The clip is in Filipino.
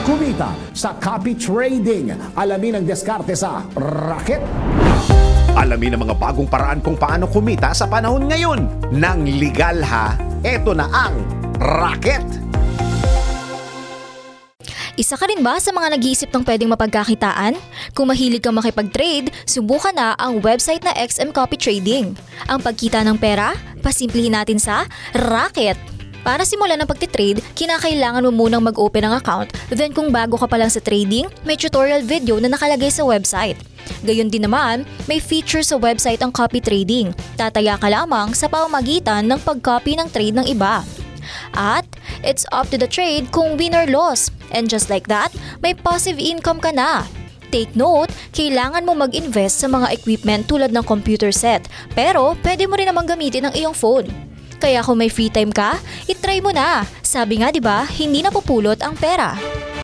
kumita sa copy trading. Alamin ang diskarte sa Raket. Alamin ang mga bagong paraan kung paano kumita sa panahon ngayon. Nang legal ha, eto na ang Raket. Isa ka rin ba sa mga nag-iisip ng pwedeng mapagkakitaan? Kung mahilig kang makipag-trade, subukan na ang website na XM Copy Trading. Ang pagkita ng pera, pasimplihin natin sa Raket. Para simulan ang pagtitrade, kinakailangan mo munang mag-open ng account. Then kung bago ka pa lang sa trading, may tutorial video na nakalagay sa website. Gayon din naman, may feature sa website ang copy trading. Tataya ka lamang sa pamamagitan ng pag-copy ng trade ng iba. At it's up to the trade kung win or loss. And just like that, may passive income ka na. Take note, kailangan mo mag-invest sa mga equipment tulad ng computer set. Pero pwede mo rin namang gamitin ang iyong phone. Kaya kung may free time ka, itry mo na. Sabi nga 'di ba, hindi napupulot ang pera.